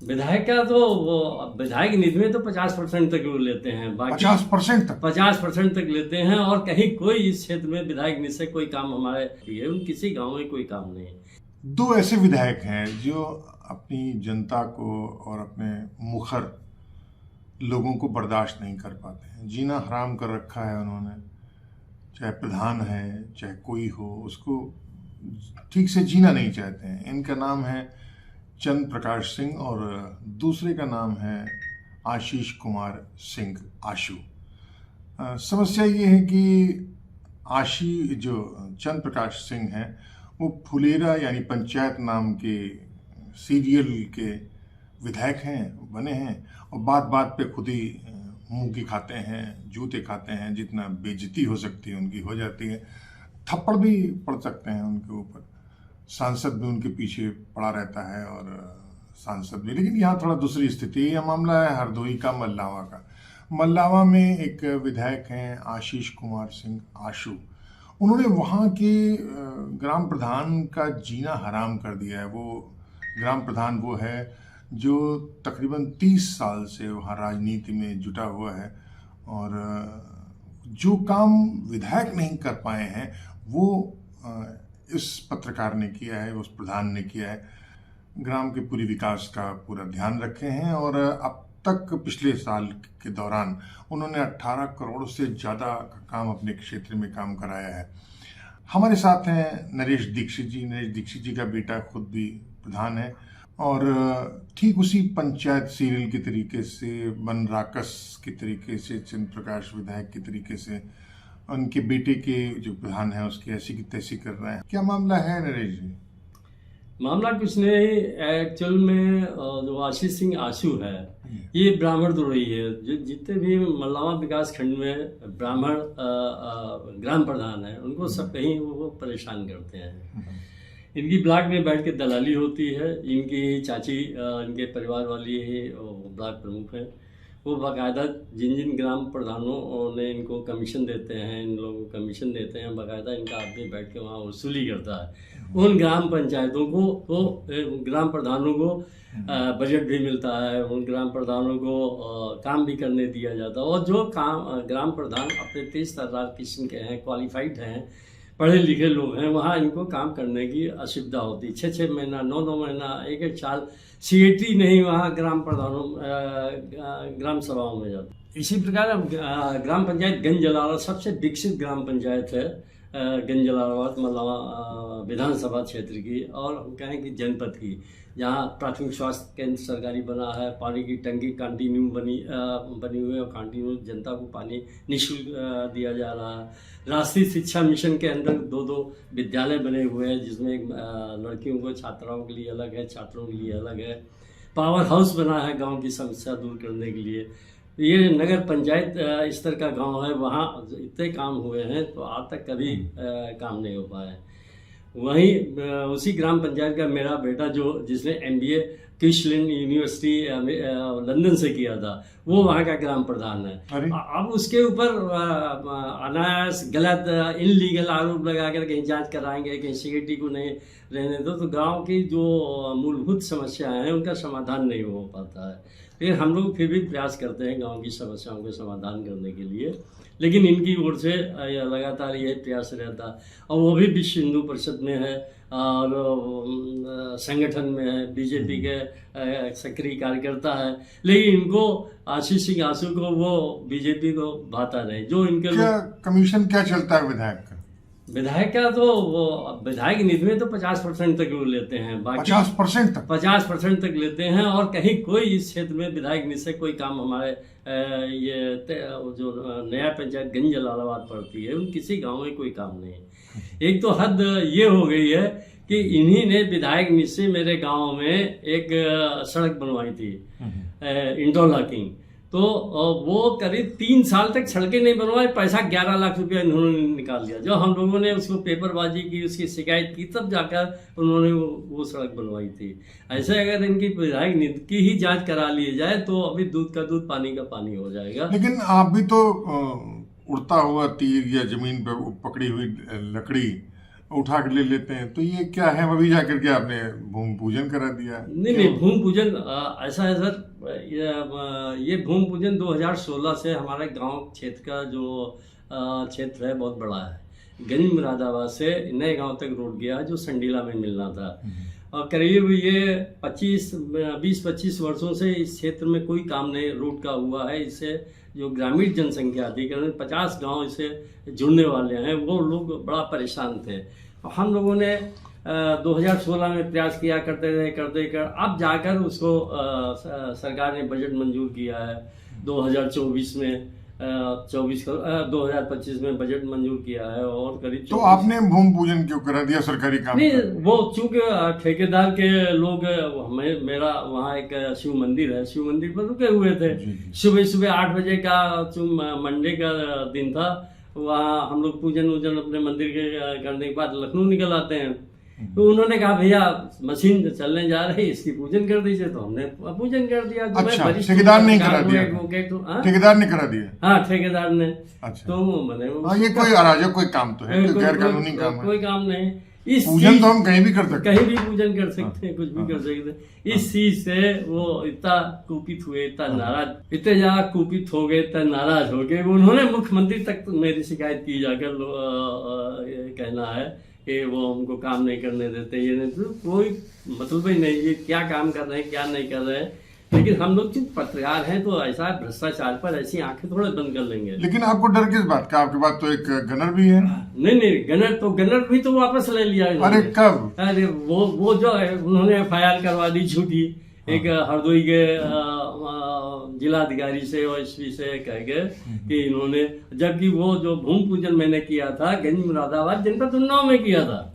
विधायक का तो वो विधायक निधि में तो 50% तक वो लेते हैं, बाकी 50% तक 50% तक लेते हैं। और कहीं कोई इस क्षेत्र में विधायक निधि से कोई काम हमारे है उन किसी गांव में कोई काम नहीं है। दो ऐसे विधायक हैं जो अपनी जनता को और अपने मुखर लोगों को बर्दाश्त नहीं कर पाते हैं। जीना हराम कर रखा है उन्होंने, चाहे प्रधान है चाहे कोई हो, उसको ठीक से जीना नहीं चाहते हैं। इनका नाम है चंद्र प्रकाश सिंह और दूसरे का नाम है आशीष कुमार सिंह आशु। समस्या ये है कि जो चंद्र प्रकाश सिंह हैं वो फुलेरा यानी पंचायत नाम के सीरियल के विधायक हैं, बने हैं, और बात बात पे खुद ही मुंह की खाते हैं, जूते खाते हैं। जितना बेइज्जती हो सकती है उनकी हो जाती है, थप्पड़ भी पड़ सकते हैं उनके ऊपर। सांसद भी उनके पीछे पड़ा रहता है और सांसद भी। लेकिन यहाँ थोड़ा दूसरी स्थिति है। यह मामला है हरदोई का, मल्लावा का। मल्लावा में एक विधायक हैं आशीष कुमार सिंह आशु। उन्होंने वहाँ के ग्राम प्रधान का जीना हराम कर दिया है। वो ग्राम प्रधान वो है जो तकरीबन 30 साल से वहाँ राजनीति में जुटा हुआ है, और जो काम विधायक नहीं कर पाए हैं वो इस पत्रकार ने किया है, उस प्रधान ने किया है। ग्राम के पूरी विकास का पूरा ध्यान रखे हैं, और अब तक पिछले साल के दौरान उन्होंने 18 करोड़ से ज़्यादा का काम अपने क्षेत्र में काम कराया है। हमारे साथ हैं नरेश दीक्षित जी। नरेश दीक्षित जी का बेटा खुद भी प्रधान है, और ठीक उसी पंचायत सीरियल के तरीके से, बन राकस के तरीके से, चंद्र प्रकाश विधायक के तरीके से उनके बेटे के जो प्रधान है उसकी ऐसी की तैसी कर रहे हैं। क्या मामला है नरेश जी? मामला कुछ नहीं, एक्चुअल में जो आशीष सिंह आशु है ये ब्राह्मण द्रोही है। जो जितने भी मल्लावा विकास खंड में ब्राह्मण ग्राम प्रधान है उनको सब कहीं वो परेशान करते हैं। इनकी ब्लॉक में बैठ के दलाली होती है। इनकी चाची इनके परिवार वाली ही ब्लॉक प्रमुख है। वो बाकायदा जिन जिन ग्राम प्रधानों ने इनको कमीशन देते हैं, इन लोगों को कमीशन देते हैं, बाकायदा इनका आदमी बैठ के वहाँ वसूली करता है। उन ग्राम पंचायतों को तो ग्राम प्रधानों को बजट भी मिलता है, उन ग्राम प्रधानों को काम भी करने दिया जाता है। और जो काम ग्राम प्रधान अपने तेज तर्रार किस्म के हैं, क्वालिफाइड हैं, पढ़े लिखे लोग हैं, वहाँ इनको काम करने की असुविधा होती। 6-6 महीना, 9-9 महीना, 1-1 साल सीएटी नहीं वहाँ ग्राम प्रधानों ग्राम सभाओं में जाते। इसी प्रकार ग्राम पंचायत गंज जलालाबाद सबसे विकसित ग्राम पंचायत है, गंज जलालाबाद मल्लावा विधानसभा क्षेत्र की, और हम कहें कि जनपद की, जहाँ प्राथमिक स्वास्थ्य केंद्र सरकारी बना है, पानी की टंकी कंटिन्यू बनी हुई है, और कंटिन्यू जनता को पानी निःशुल्क दिया जा रहा है। राष्ट्रीय शिक्षा मिशन के अंदर 2-2 विद्यालय बने हुए हैं, जिसमें लड़कियों को, छात्राओं के लिए अलग है, छात्रों के लिए अलग है। पावर हाउस बना है गांव की समस्या दूर करने के लिए। ये नगर पंचायत स्तर का गांव है, वहाँ इतने काम हुए हैं तो आज तक कभी काम नहीं हो पाया। वहीं उसी ग्राम पंचायत का मेरा बेटा जिसने MBA क्विंसलैंड यूनिवर्सिटी लंदन से किया था, वो वहाँ का ग्राम प्रधान है। अब उसके ऊपर अनायास गलत इनलीगल आरोप लगा कर कहीं जांच कराएंगे, कहीं सिक्योरिटी को नहीं रहने दो, तो गांव की जो मूलभूत समस्याएं हैं उनका समाधान नहीं हो पाता है। लेकिन हम लोग फिर भी प्रयास करते हैं गांव की समस्याओं का समाधान करने के लिए, लेकिन इनकी ओर से लगातार यह प्रयास रहता है। और वो भी विश्व हिंदू परिषद में है और संगठन में है, बीजेपी के सक्रिय कार्यकर्ता है, लेकिन इनको आशीष सिंह आशु को वो बीजेपी को भाता नहीं। जो इनके कमीशन क्या चलता है विधायक का? विधायक का तो वो विधायक निधि में तो 50% तक वो लेते हैं, बाकी 50% तक लेते हैं। और कहीं कोई इस क्षेत्र में विधायक निधि से कोई काम हमारे जो नया पंचायत गंज जलालाबाद पड़ती है उन किसी गांव में कोई काम नहीं है। एक तो हद ये हो गई है कि इन्हीं ने विधायक निधि से मेरे गांव में एक सड़क बनवाई थी, इंटरलॉकिंग। तो वो करीब 3 साल तक सड़कें नहीं बनवाई, पैसा 11 लाख रुपया इन्होंने निकाल लिया। जो हम लोगों ने उसको पेपरबाजी की, उसकी शिकायत की, तब जाकर उन्होंने वो सड़क बनवाई थी। ऐसे अगर इनकी विधायक निधि की ही जांच करा ली जाए तो अभी दूध का दूध पानी का पानी हो जाएगा। लेकिन आप भी तो उड़ता हुआ तीर या जमीन पर पकड़ी हुई लकड़ी उठा के ले लेते हैं, तो ये क्या है? अभी जाकर के आपने भूमि पूजन करा दिया। नहीं, भूमि पूजन ऐसा है सर, ये भूमि पूजन 2016 से हमारे गांव क्षेत्र का जो क्षेत्र है बहुत बड़ा है। गंज मुरादाबाद से नए गांव तक रोड गया जो संडीला में मिलना था, और करीब ये 20-25 वर्षों से इस क्षेत्र में कोई काम नहीं रोड का हुआ है। इससे जो ग्रामीण जनसंख्या थी, करीब 50 गांव इससे जुड़ने वाले हैं, वो लोग बड़ा परेशान थे। हम लोगों ने 2016 में प्रयास किया, करते अब जाकर उसको सरकार ने बजट मंजूर किया है 2024 में, 2025 में बजट मंजूर किया है, और करीब तो आपने भूमि पूजन क्यों करा दिया सरकारी काम? नहीं, वो चूंकि ठेकेदार के लोग, मेरा वहाँ एक शिव मंदिर है, शिव मंदिर पर रुके हुए थे। सुबह सुबह 8 बजे का मंडे का दिन था, वहाँ हम लोग पूजन अपने मंदिर के करने के बाद लखनऊ निकल आते हैं। तो उन्होंने कहा भैया मशीन चलने जा रही है, इसकी पूजन कर दीजिए, तो हमने पूजन कर दिया। अच्छा, ठेकेदार ने करा दिया? ठेकेदार ने करा दिया? हाँ, ठेकेदार ने। अच्छा, तो मैंने ये कोई अराजक कोई काम तो है, कोई गैर कानूनी काम है? कोई काम नहीं। पूजन तो हम कहीं भी कर सकते हैं, कहीं भी पूजन कर सकते हैं, कुछ भी कर सकते हैं। इस चीज से वो इतना कुपित हुए, इतना नाराज, इतने ज्यादा कुपित हो गए, इतना नाराज हो गए, उन्होंने मुख्यमंत्री तक मेरी शिकायत की जाकर कहना है कि वो हमको काम नहीं करने देते, ये नहीं, तो कोई मतलब ही नहीं, ये क्या काम कर रहे हैं क्या नहीं कर रहे हैं। लेकिन हम लोग जो पत्रकार हैं तो ऐसा भ्रष्टाचार पर ऐसी आंखें थोड़े बंद कर लेंगे। लेकिन आपको डर किस बात का? आपके पास तो एक गनर भी है। नहीं, गनर भी तो वापस ले लिया। अरे कब? अरे वो जो है उन्होंने FIR करवा दी झूठी, एक हरदोई के जिलाधिकारी से और एसपी से कह गए कि इन्होंने, जबकि वो जो भूमि पूजन मैंने किया था गंज मुरादाबाद जनपद उन्नाव में किया था,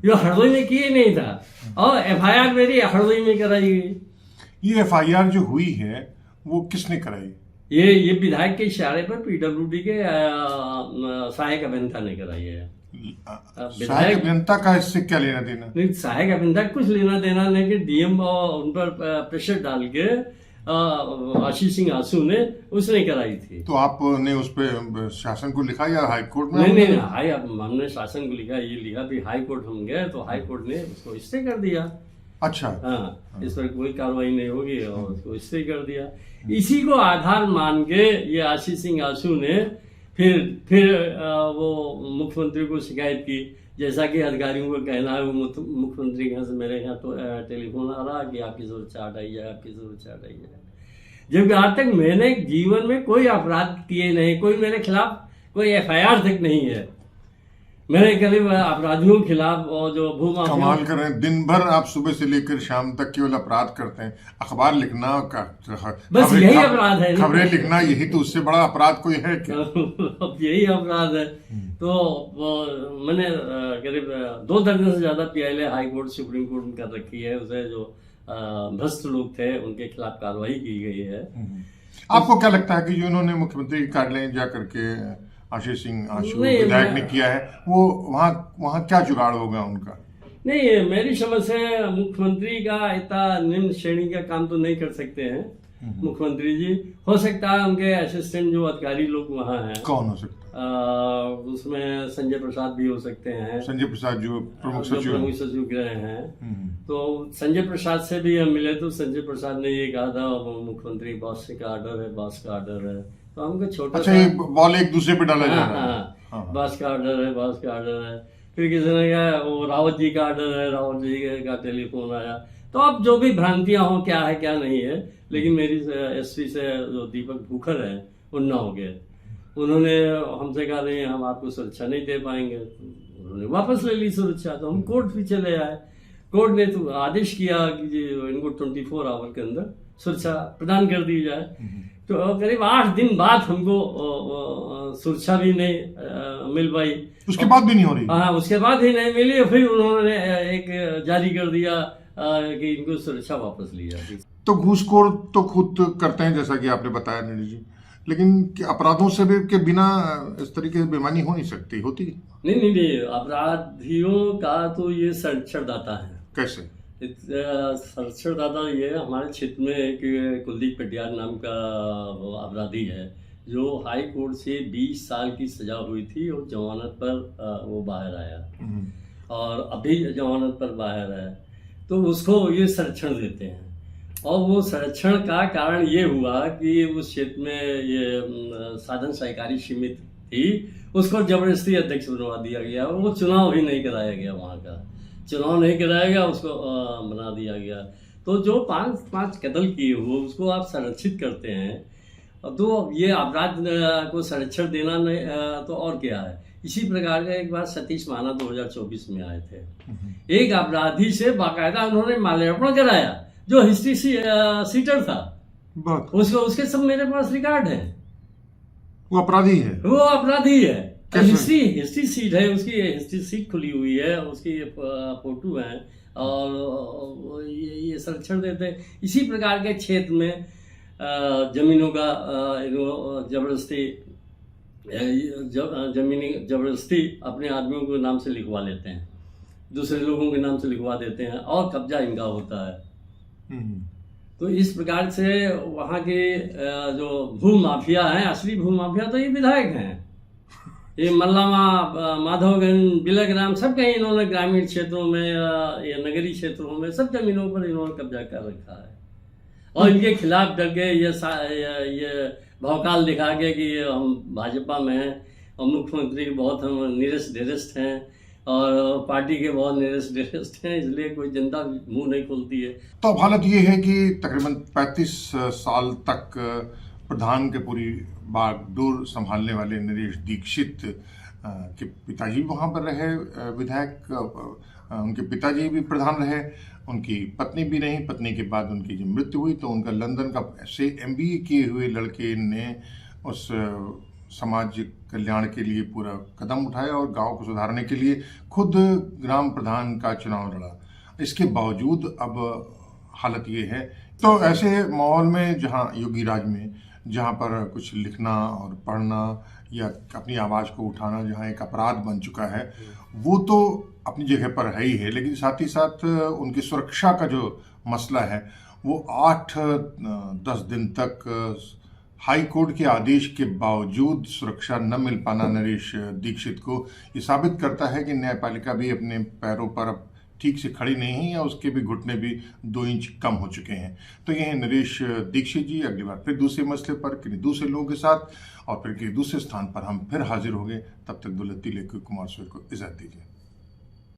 जो हरदोई में किए नहीं था, और FIR मेरी हरदोई में कराई गई। ये FIR जो हुई है वो किसने कराई? ये विधायक के इशारे पर PWD के सहायक अभियंता ने कराई है। सहायक अभियंता का इससे क्या लेना देना? नहीं, सहायक अभियंता कुछ लेना देना नहीं, कि DM उन पर प्रेशर डाल के आशीष सिंह आंसू ने उसने कराई थी। तो आपने उस पर शासन को लिखा या हाई कोर्ट में? नहीं, हमने शासन को लिखा, ये लिखा भी हाई कोर्ट हम गए तो हाई कोर्ट ने उसको स्टे कर दिया। अच्छा, हाँ, इस पर कोई कार्रवाई नहीं होगी और उसको स्टे कर दिया। इसी को आधार मान के ये आशीष सिंह आंसू ने फिर वो मुख्यमंत्री को शिकायत की, जैसा कि अधिकारियों का कहना है। वो मुख्यमंत्री के यहाँ से मेरे यहाँ तो टेलीफोन आ रहा कि आपकी सुरक्षा हटाई जाए, आपकी सुरक्षा हटाई जाए, जबकि आज तक मैंने जीवन में कोई अपराध किए नहीं, कोई मेरे खिलाफ कोई FIR तक नहीं है। मैंने करीब अपराधियों के खिलाफ और जो भूमाफिया, कमाल कर रहे हैं, दिन भर आप सुबह से लेकर शाम तक केवल अपराध करते हैं। अखबार लिखना का बस यही अपराध है, खबरें लिखना, यही तो उससे बड़ा अपराध कोई है क्या? यही अपराध है। तो मैंने करीब 2 दर्जन से ज्यादा PIL high court supreme court में कर रखी है। उसे जो भ्रष्ट लोग थे उनके खिलाफ कार्रवाई की गई है। आपको क्या लगता है कि जो इन्होंने मुख्यमंत्री के कार्यालय जा करके आशीष सिंह आंसू विधायक ने किया है, वो वहाँ क्या जुगाड़ होगा उनका? नहीं, मेरी समझ से मुख्यमंत्री का इतना निम्न श्रेणी का काम तो नहीं कर सकते हैं मुख्यमंत्री जी। हो सकता है उनके असिस्टेंट जो अधिकारी लोग वहाँ हैं। कौन हो सकता है? उसमें संजय प्रसाद भी हो सकते हैं। संजय प्रसाद जो प्रमुख सचिव गृह हैं, तो संजय प्रसाद से भी हम मिले तो संजय प्रसाद ने ये कहा था मुख्यमंत्री बॉस का ऑर्डर है, बॉस का ऑर्डर है। तो हमको छोटा, अच्छा, ये बॉल एक दूसरे पे डाला जा रहा है। हाँ, बॉस का ऑर्डर है, बॉस का ऑर्डर है। फिर किसी ने कहा वो रावत जी का ऑर्डर है, रावत जी का टेलीफोन आया। तो अब जो भी भ्रांतियां हो, क्या है क्या नहीं है, लेकिन मेरी SP से जो दीपक भूखर है उन्नाव के, उन्होंने हमसे कहा नहीं हम आपको सुरक्षा नहीं दे पाएंगे, तो उन्होंने वापस ले ली सुरक्षा। तो हम कोर्ट भी चले आए। कोर्ट ने तो आदेश किया कि इनको 24 आवर के अंदर सुरक्षा प्रदान कर दी जाए। तो करीब 8 दिन बाद हमको सुरक्षा भी नहीं मिल पाई। उसके बाद भी नहीं हो रही? हाँ, उसके बाद ही नहीं मिली। फिर उन्होंने एक जारी कर दिया कि इनको सुरक्षा वापस ली जाती। तो घूसखोर तो खुद करते हैं, जैसा कि आपने बताया नीरज जी, लेकिन अपराधों से भी के बिना इस तरीके से बेईमानी हो नहीं सकती? होती? नहीं, अपराधियों का तो ये संरक्षणदाता है। कैसे संरक्षणदाता ये हमारे क्षेत्र में एक कुलदीप पटियार नाम का अपराधी है, जो हाई कोर्ट से 20 साल की सजा हुई थी और जमानत पर वो बाहर आया और अभी जमानत पर बाहर है, तो उसको ये संरक्षण देते हैं। और वो संरक्षण का कारण ये हुआ कि उस क्षेत्र में ये साधन सहकारी समिति थी, उसको जबरदस्ती अध्यक्ष बनवा दिया गया। वो चुनाव भी नहीं कराया गया, वहाँ का चुनाव नहीं कराया गया, उसको बना दिया गया। तो जो पांच कत्ल किए हो उसको आप संरक्षित करते हैं, तो ये अपराध को संरक्षण देना नहीं तो और क्या है। इसी प्रकार का एक बार सतीश महाना 2024 में आए थे, एक अपराधी से बाकायदा उन्होंने माल्यार्पण कराया जो हिस्ट्री सीटर था। उसको उसके सब मेरे पास रिकॉर्ड है। वो अपराधी है, वो अपराधी है। हिस्ट्री सीट है उसकी, हिस्ट्री सीट खुली हुई है उसकी, फोटो है और ये संरक्षण देते हैं। इसी प्रकार के क्षेत्र में जमीनों का जबरदस्ती अपने आदमियों के नाम से लिखवा लेते हैं, दूसरे लोगों के नाम से लिखवा देते हैं और कब्जा इनका होता है। तो इस प्रकार से वहाँ के जो भू माफिया हैं, असली भू माफिया तो ये विधायक हैं। ये मल्लामा, माधवगंज, बिलग्राम, सब कहीं इन्होंने ग्रामीण क्षेत्रों में या नगरीय क्षेत्रों में सब जमीनों पर इन्होंने कब्जा कर रखा है। और इनके खिलाफ डर के ये भौकाल दिखा के कि हम भाजपा में हैं और मुख्यमंत्री के बहुत हम निरस्त हैं और पार्टी के बहुत निरस्त हैं, इसलिए कोई जनता मुंह नहीं खोलती है। तो अब हालत ये है कि तकरीबन 35 साल तक प्रधान के पूरी बागडोर संभालने वाले नरेश दीक्षित के पिताजी भी वहाँ पर रहे विधायक, उनके पिताजी भी प्रधान रहे, उनकी पत्नी भी नहीं। पत्नी के बाद उनकी जब मृत्यु हुई तो उनका लंदन का MBA किए हुए लड़के ने उस समाज कल्याण के लिए पूरा कदम उठाया और गांव को सुधारने के लिए खुद ग्राम प्रधान का चुनाव लड़ा। इसके बावजूद अब हालत ये है। तो ऐसे माहौल में जहां योगी राज में जहां पर कुछ लिखना और पढ़ना या अपनी आवाज़ को उठाना जहां एक अपराध बन चुका है, वो तो अपनी जगह पर है ही है, लेकिन साथ ही साथ उनकी सुरक्षा का जो मसला है वो 8-10 दिन तक हाई कोर्ट के आदेश के बावजूद सुरक्षा न मिल पाना नरेश दीक्षित को ये साबित करता है कि न्यायपालिका भी अपने पैरों पर अब ठीक से खड़ी नहीं है या उसके भी घुटने भी 2 इंच कम हो चुके हैं। तो ये है नरेश दीक्षित जी। अगली बार फिर दूसरे मसले पर किसी दूसरे लोगों के साथ और फिर किसी दूसरे स्थान पर हम फिर हाजिर होंगे। तब तक दुलती लेकर कुमार को इजाजत दीजिए।